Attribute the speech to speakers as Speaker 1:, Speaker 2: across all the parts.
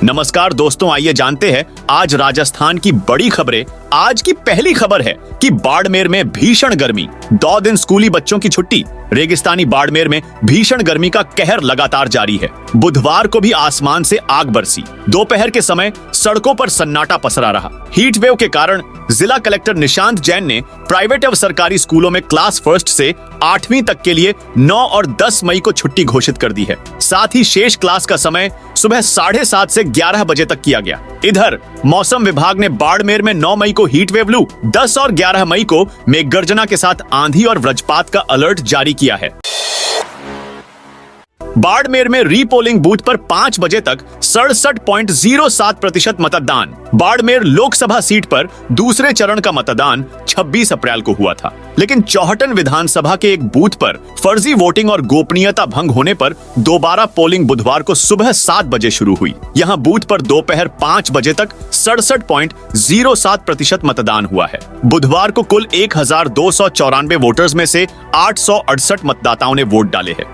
Speaker 1: नमस्कार दोस्तों, आइए जानते हैं आज राजस्थान की बड़ी खबरें। आज की पहली खबर है कि बाड़मेर में भीषण गर्मी, 2 दिन स्कूली बच्चों की छुट्टी। रेगिस्तानी बाड़मेर में भीषण गर्मी का कहर लगातार जारी है। बुधवार को भी आसमान से आग बरसी। दोपहर के समय सड़कों पर सन्नाटा पसरा रहा। हीट वेव के कारण जिला कलेक्टर निशांत जैन ने प्राइवेट और सरकारी स्कूलों में क्लास फर्स्ट से 8वीं तक के लिए 9 और 10 मई को छुट्टी घोषित कर दी है। साथ ही शेष क्लास का समय सुबह 7:30 से 11 बजे तक किया गया। इधर मौसम विभाग ने बाड़मेर में 9 मई को हीट वेव लू, 10 और 11 मई को मेघगर्जना के साथ आंधी और वज्रपात का अलर्ट जारी किया है। बाड़मेर में रीपोलिंग बूथ पर 5 बजे तक 67.07% मतदान। बाड़मेर लोकसभा सीट पर दूसरे चरण का मतदान 26 अप्रैल को हुआ था, लेकिन चौहटन विधानसभा के एक बूथ पर फर्जी वोटिंग और गोपनीयता भंग होने पर दोबारा पोलिंग बुधवार को सुबह 7 बजे शुरू हुई। यहां बूथ पर दोपहर 5 बजे तक 67.07% मतदान हुआ है। बुधवार को कुल 1294 वोटर्स में से 868 मतदाताओं ने वोट डाले हैं।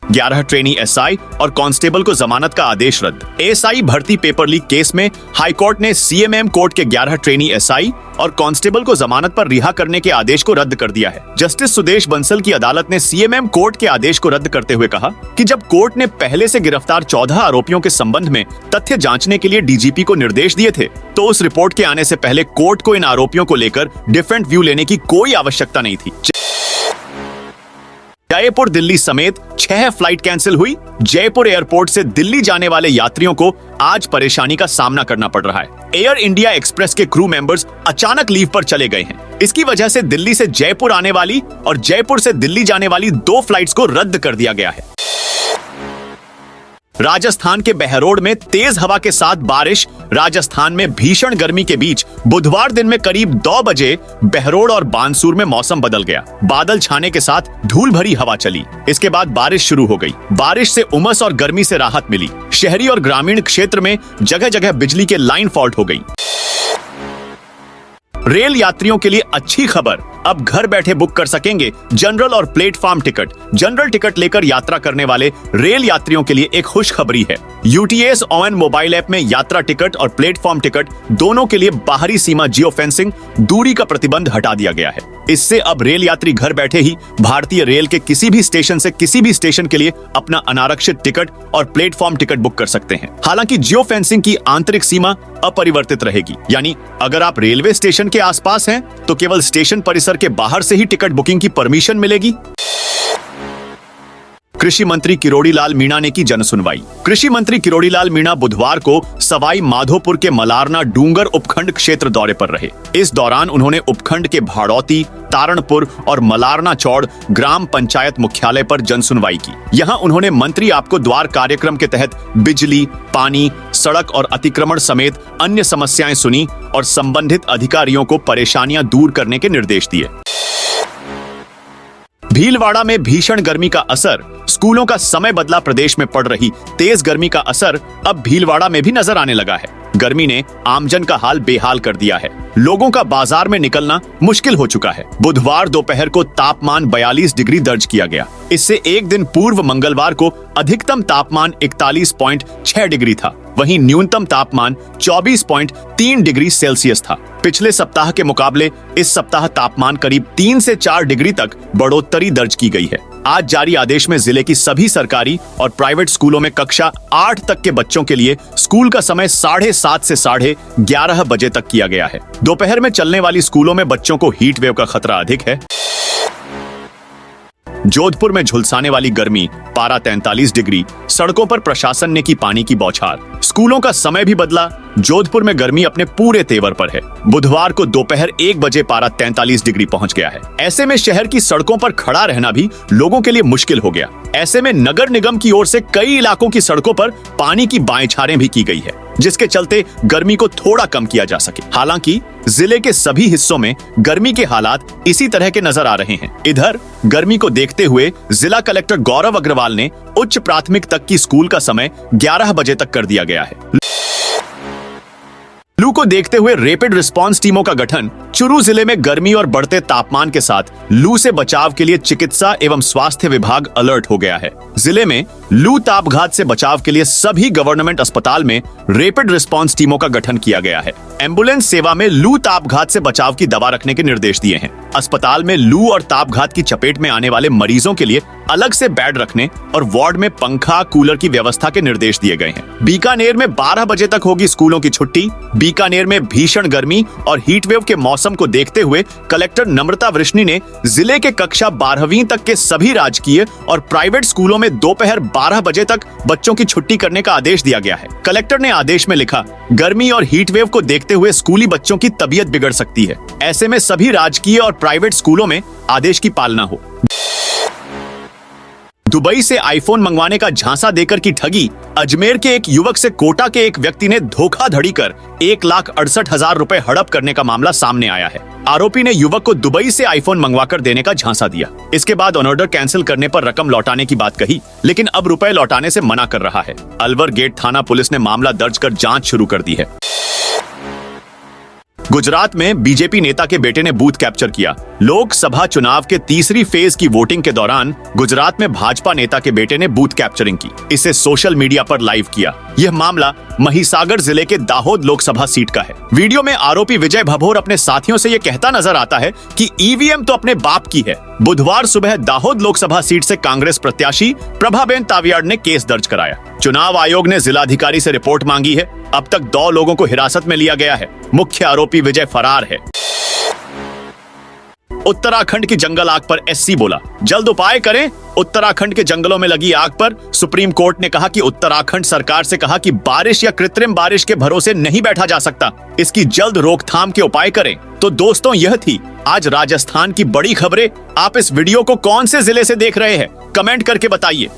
Speaker 1: 11 ट्रेनी एसआई और कांस्टेबल को जमानत का आदेश रद्द। एसआई भर्ती पेपर लीक केस में हाईकोर्ट ने सीएमएम कोर्ट के 11 ट्रेनी एसआई और कांस्टेबल को जमानत पर रिहा करने के आदेश को रद्द कर दिया है। जस्टिस सुदेश बंसल की अदालत ने सीएमएम कोर्ट के आदेश को रद्द करते हुए कहा कि जब कोर्ट ने पहले से गिरफ्तार 14 आरोपियों के संबंध में तथ्य जांचने के लिए डीजीपी को निर्देश दिए थे, तो उस रिपोर्ट के आने से पहले कोर्ट को इन आरोपियों को लेकर डिफरेंट व्यू लेने की कोई आवश्यकता नहीं थी। जयपुर दिल्ली समेत 6 फ्लाइट कैंसिल हुई। जयपुर एयरपोर्ट से दिल्ली जाने वाले यात्रियों को आज परेशानी का सामना करना पड़ रहा है। एयर इंडिया एक्सप्रेस के क्रू मेंबर्स अचानक लीव पर चले गए हैं। इसकी वजह से दिल्ली से जयपुर आने वाली और जयपुर से दिल्ली जाने वाली 2 फ्लाइट्स को रद्द कर दिया गया है। राजस्थान के बहरोड में तेज हवा के साथ बारिश। राजस्थान में भीषण गर्मी के बीच बुधवार दिन में करीब 2 बजे बहरोड और बानसूर में मौसम बदल गया। बादल छाने के साथ धूल भरी हवा चली। इसके बाद बारिश शुरू हो गई। बारिश से उमस और गर्मी से राहत मिली। शहरी और ग्रामीण क्षेत्र में जगह जगह बिजली के लाइन फॉल्ट हो गई। रेल यात्रियों के लिए अच्छी खबर, अब घर बैठे बुक कर सकेंगे जनरल और प्लेटफॉर्म टिकट। जनरल टिकट लेकर यात्रा करने वाले रेल यात्रियों के लिए एक खुशखबरी है। यूटीएस ऑन मोबाइल ऐप में यात्रा टिकट और प्लेटफॉर्म टिकट दोनों के लिए बाहरी सीमा जियो फेंसिंग, दूरी का प्रतिबंध हटा दिया गया है। इससे अब रेल यात्री घर बैठे ही भारतीय रेल के किसी भी स्टेशन से किसी भी स्टेशन के लिए अपना अनारक्षित टिकट और प्लेटफॉर्म टिकट बुक कर सकते हैं। हालांकि जियो फेंसिंग की आंतरिक सीमा अपरिवर्तित रहेगी, यानी अगर आप रेलवे स्टेशन के आसपास हैं तो केवल स्टेशन परिसर के बाहर से ही टिकट बुकिंग की परमिशन मिलेगी। कृषि मंत्री किरोड़ीलाल मीणा ने की जनसुनवाई। कृषि मंत्री किरोड़ीलाल मीणा बुधवार को सवाई माधोपुर के मलारना डूंगर उपखंड क्षेत्र दौरे पर रहे। इस दौरान उन्होंने उपखंड के भाड़ौती, तारणपुर और मलारना चौड़ ग्राम पंचायत मुख्यालय पर जनसुनवाई की। यहां उन्होंने मंत्री आपको द्वार कार्यक्रम के तहत बिजली, पानी, सड़क और अतिक्रमण समेत अन्य समस्याएं सुनी और संबंधित अधिकारियों को परेशानियां दूर करने के निर्देश दिए। भीलवाड़ा में भीषण गर्मी का असर, स्कूलों का समय बदला। प्रदेश में पड़ रही तेज गर्मी का असर अब भीलवाड़ा में भी नजर आने लगा है। गर्मी ने आमजन का हाल बेहाल कर दिया है। लोगों का बाजार में निकलना मुश्किल हो चुका है। बुधवार दोपहर को तापमान 42 डिग्री दर्ज किया गया। इससे एक दिन पूर्व मंगलवार को अधिकतम तापमान 41.6 डिग्री था। वहीं न्यूनतम तापमान 24.3 डिग्री सेल्सियस था। पिछले सप्ताह के मुकाबले इस सप्ताह तापमान करीब 3 से 4 डिग्री तक बढ़ोतरी दर्ज की गई है। आज जारी आदेश में जिले की सभी सरकारी और प्राइवेट स्कूलों में कक्षा 8 तक के बच्चों के लिए स्कूल का समय 7:30 से 11:30 बजे तक किया गया है। दोपहर में चलने वाली स्कूलों में बच्चों को हीट वेव का खतरा अधिक है। जोधपुर में झुलसाने वाली गर्मी, पारा 43 डिग्री। सड़कों पर प्रशासन ने की पानी की बौछार। स्कूलों का समय भी बदला। जोधपुर में गर्मी अपने पूरे तेवर पर है। बुधवार को दोपहर 1 बजे पारा 43 डिग्री पहुंच गया है। ऐसे में शहर की सड़कों पर खड़ा रहना भी लोगों के लिए मुश्किल हो गया। ऐसे में नगर निगम की ओर से कई इलाकों की सड़कों पर पानी की बाएं भी की गई है, जिसके चलते गर्मी को थोड़ा कम किया जा सके। हालांकि जिले के सभी हिस्सों में गर्मी के हालात इसी तरह के नजर आ रहे हैं। इधर गर्मी को देखते हुए जिला कलेक्टर गौरव अग्रवाल ने उच्च प्राथमिक तक की स्कूल का समय 11 बजे तक कर दिया गया है। लू को देखते हुए रैपिड रिस्पांस टीमों का गठन। चुरू जिले में गर्मी और बढ़ते तापमान के साथ लू से बचाव के लिए चिकित्सा एवं स्वास्थ्य विभाग अलर्ट हो गया है। जिले में लू तापघात से बचाव के लिए सभी गवर्नमेंट अस्पताल में रैपिड रिस्पांस टीमों का गठन किया गया है। एम्बुलेंस सेवा में लू तापघात से बचाव की दवा रखने के निर्देश दिए हैं। अस्पताल में लू और तापघात की चपेट में आने वाले मरीजों के लिए अलग से बेड रखने और वार्ड में पंखा कूलर की व्यवस्था के निर्देश दिए गए हैं। बीकानेर में 12 बजे तक होगी स्कूलों की छुट्टी। बीकानेर में भीषण गर्मी और हीटवेव के मौसम को देखते हुए कलेक्टर नम्रता वृष्णि ने जिले के कक्षा 12वीं तक के सभी राजकीय और प्राइवेट स्कूलों में दोपहर 12 बजे तक बच्चों की छुट्टी करने का आदेश दिया गया है। कलेक्टर ने आदेश में लिखा, गर्मी और हीटवेव को देखते हुए स्कूली बच्चों की तबीयत बिगड़ सकती है। ऐसे में सभी राजकीय और प्राइवेट स्कूलों में आदेश की पालना हो। दुबई से आईफोन मंगवाने का झांसा देकर की ठगी। अजमेर के एक युवक से कोटा के एक व्यक्ति ने धोखाधड़ी कर 1,68,000 रुपए हड़प करने का मामला सामने आया है। आरोपी ने युवक को दुबई से आईफोन मंगवाकर देने का झांसा दिया। इसके बाद ऑर्डर कैंसिल करने पर रकम लौटाने की बात कही, लेकिन अब रुपए लौटाने से मना कर रहा है। अलवर गेट थाना पुलिस ने मामला दर्ज कर जांच शुरू कर दी है। गुजरात में बीजेपी नेता के बेटे ने बूथ कैप्चर किया। लोकसभा चुनाव के तीसरी फेज की वोटिंग के दौरान गुजरात में भाजपा नेता के बेटे ने बूथ कैप्चरिंग की। इसे सोशल मीडिया पर लाइव किया। यह मामला महिसागर जिले के दाहोद लोकसभा सीट का है। वीडियो में आरोपी विजय भभोर अपने साथियों से यह कहता नजर आता है कि ईवीएम तो अपने बाप की है। बुधवार सुबह दाहोद लोकसभा सीट से कांग्रेस प्रत्याशी प्रभाबेन तावियाड़ ने केस दर्ज कराया। चुनाव आयोग ने जिलाधिकारी से रिपोर्ट मांगी है। अब तक 2 लोगों को हिरासत में लिया गया है। मुख्य आरोपी विजय फरार है। उत्तराखंड की जंगल आग पर एससी बोला, जल्द उपाय करें। उत्तराखंड के जंगलों में लगी आग पर सुप्रीम कोर्ट ने कहा कि उत्तराखंड सरकार से कहा कि बारिश या कृत्रिम बारिश के भरोसे नहीं बैठा जा सकता, इसकी जल्द रोकथाम के उपाय करें। तो दोस्तों, यह थी आज राजस्थान की बड़ी खबरें। आप इस वीडियो को कौन से जिले से देख रहे हैं, कमेंट करके बताइए।